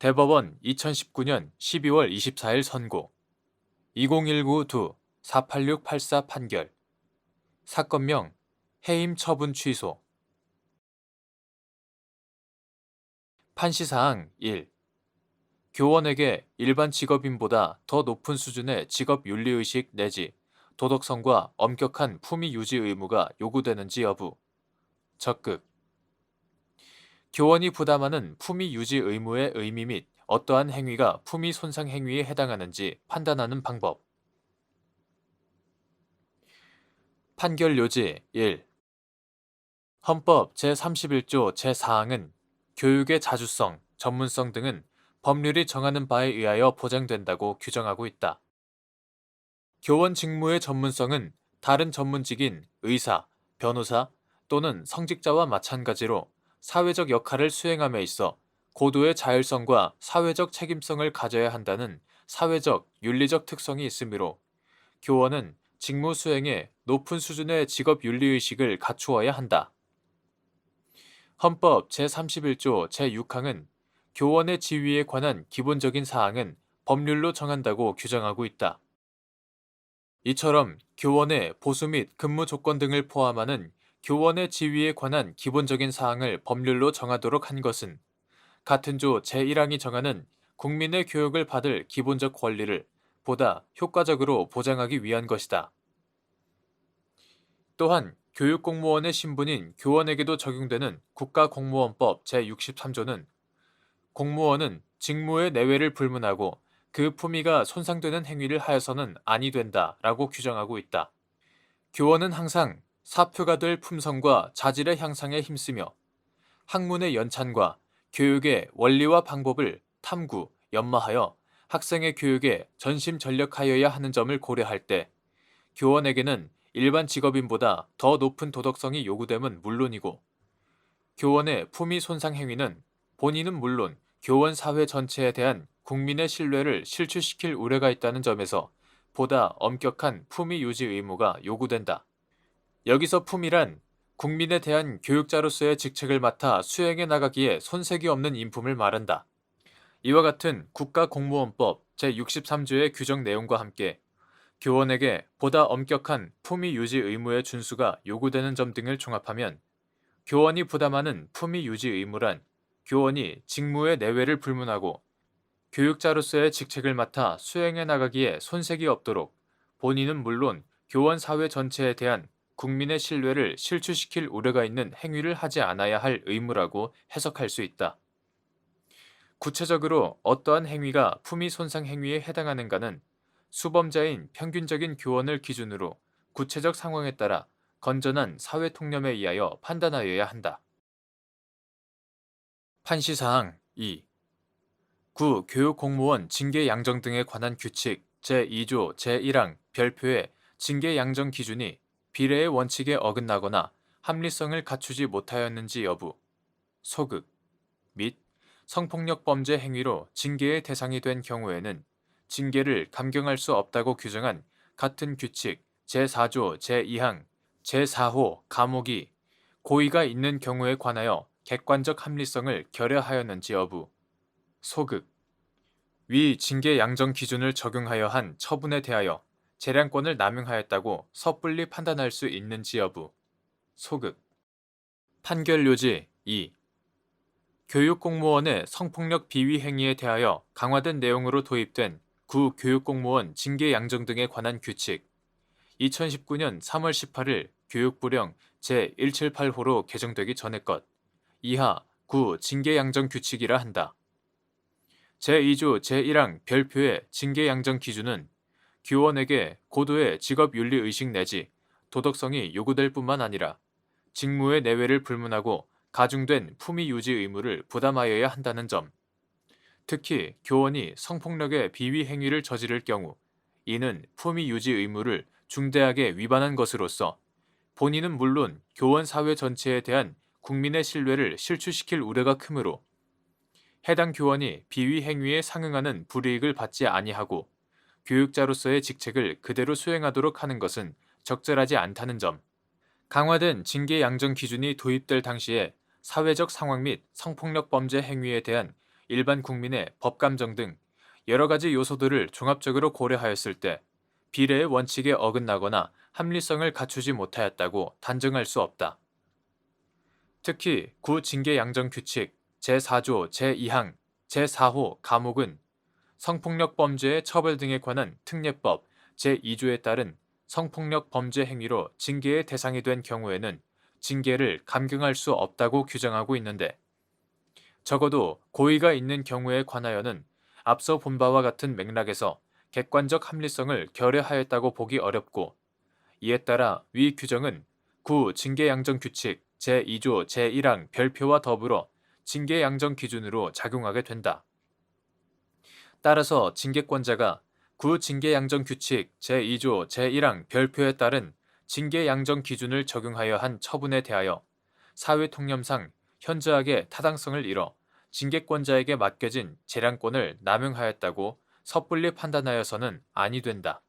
대법원 2019년 12월 24일 선고 2019-2-48684 판결 사건명 해임 처분 취소 판시사항 1. 교원에게 일반 직업인보다 더 높은 수준의 직업 윤리의식 내지 도덕성과 엄격한 품위 유지 의무가 요구되는지 여부. 적극. 교원이 부담하는 품위 유지 의무의 의미 및 어떠한 행위가 품위 손상 행위에 해당하는지 판단하는 방법. 판결 요지 1. 헌법 제31조 제4항은 교육의 자주성, 전문성 등은 법률이 정하는 바에 의하여 보장된다고 규정하고 있다. 교원 직무의 전문성은 다른 전문직인 의사, 변호사 또는 성직자와 마찬가지로 사회적 역할을 수행함에 있어 고도의 자율성과 사회적 책임성을 가져야 한다는 사회적, 윤리적 특성이 있으므로 교원은 직무 수행에 높은 수준의 직업 윤리의식을 갖추어야 한다. 헌법 제31조 제6항은 교원의 지위에 관한 기본적인 사항은 법률로 정한다고 규정하고 있다. 이처럼 교원의 보수 및 근무 조건 등을 포함하는 교원의 지위에 관한 기본적인 사항을 법률로 정하도록 한 것은 같은 조 제1항이 정하는 국민의 교육을 받을 기본적 권리를 보다 효과적으로 보장하기 위한 것이다. 또한 교육공무원의 신분인 교원에게도 적용되는 국가공무원법 제63조는 공무원은 직무의 내외를 불문하고 그 품위가 손상되는 행위를 하여서는 아니 된다라고 규정하고 있다. 교원은 항상 사표가 될 품성과 자질의 향상에 힘쓰며 학문의 연찬과 교육의 원리와 방법을 탐구, 연마하여 학생의 교육에 전심전력하여야 하는 점을 고려할 때 교원에게는 일반 직업인보다 더 높은 도덕성이 요구됨은 물론이고 교원의 품위 손상 행위는 본인은 물론 교원 사회 전체에 대한 국민의 신뢰를 실추시킬 우려가 있다는 점에서 보다 엄격한 품위 유지 의무가 요구된다. 여기서 품위란 국민에 대한 교육자로서의 직책을 맡아 수행해 나가기에 손색이 없는 인품을 말한다. 이와 같은 국가공무원법 제63조의 규정 내용과 함께 교원에게 보다 엄격한 품위 유지 의무의 준수가 요구되는 점 등을 종합하면 교원이 부담하는 품위 유지 의무란 교원이 직무의 내외를 불문하고 교육자로서의 직책을 맡아 수행해 나가기에 손색이 없도록 본인은 물론 교원 사회 전체에 대한 국민의 신뢰를 실추시킬 우려가 있는 행위를 하지 않아야 할 의무라고 해석할 수 있다. 구체적으로 어떠한 행위가 품위 손상 행위에 해당하는가는 수범자인 평균적인 교원을 기준으로 구체적 상황에 따라 건전한 사회 통념에 의하여 판단하여야 한다. 판시사항 2. 구 교육공무원 징계 양정 등에 관한 규칙 제2조 제1항 별표의 징계 양정 기준이 비례의 원칙에 어긋나거나 합리성을 갖추지 못하였는지 여부, 소극 및 성폭력 범죄 행위로 징계의 대상이 된 경우에는 징계를 감경할 수 없다고 규정한 같은 규칙 제4조 제2항 제4호 감옥이 고의가 있는 경우에 관하여 객관적 합리성을 결여하였는지 여부, 소극 위 징계 양정 기준을 적용하여 한 처분에 대하여 재량권을 남용하였다고 섣불리 판단할 수 있는지 여부, 소극 판결 요지 2. 교육공무원의 성폭력 비위 행위에 대하여 강화된 내용으로 도입된 구 교육공무원 징계 양정 등에 관한 규칙 2019년 3월 18일 교육부령 제178호로 개정되기 전의 것 이하 구 징계 양정 규칙이라 한다. 제2조 제1항 별표의 징계 양정 기준은 교원에게 고도의 직업윤리 의식 내지 도덕성이 요구될 뿐만 아니라 직무의 내외를 불문하고 가중된 품위 유지 의무를 부담하여야 한다는 점. 특히 교원이 성폭력의 비위 행위를 저지를 경우 이는 품위 유지 의무를 중대하게 위반한 것으로서 본인은 물론 교원 사회 전체에 대한 국민의 신뢰를 실추시킬 우려가 크므로 해당 교원이 비위 행위에 상응하는 불이익을 받지 아니하고 교육자로서의 직책을 그대로 수행하도록 하는 것은 적절하지 않다는 점. 강화된 징계 양정 기준이 도입될 당시에 사회적 상황 및 성폭력 범죄 행위에 대한 일반 국민의 법감정 등 여러 가지 요소들을 종합적으로 고려하였을 때 비례의 원칙에 어긋나거나 합리성을 갖추지 못하였다고 단정할 수 없다. 특히 구징계양정규칙 제4조 제2항 제4호 감옥은 성폭력 범죄의 처벌 등에 관한 특례법 제2조에 따른 성폭력 범죄 행위로 징계의 대상이 된 경우에는 징계를 감경할 수 없다고 규정하고 있는데, 적어도 고의가 있는 경우에 관하여는 앞서 본 바와 같은 맥락에서 객관적 합리성을 결여하였다고 보기 어렵고, 이에 따라 위 규정은 구징계양정규칙 제2조 제1항 별표와 더불어 징계양정 기준으로 작용하게 된다. 따라서 징계권자가 구징계양정규칙 제2조 제1항 별표에 따른 징계양정 기준을 적용하여 한 처분에 대하여 사회통념상 현저하게 타당성을 잃어 징계권자에게 맡겨진 재량권을 남용하였다고 섣불리 판단하여서는 아니 된다.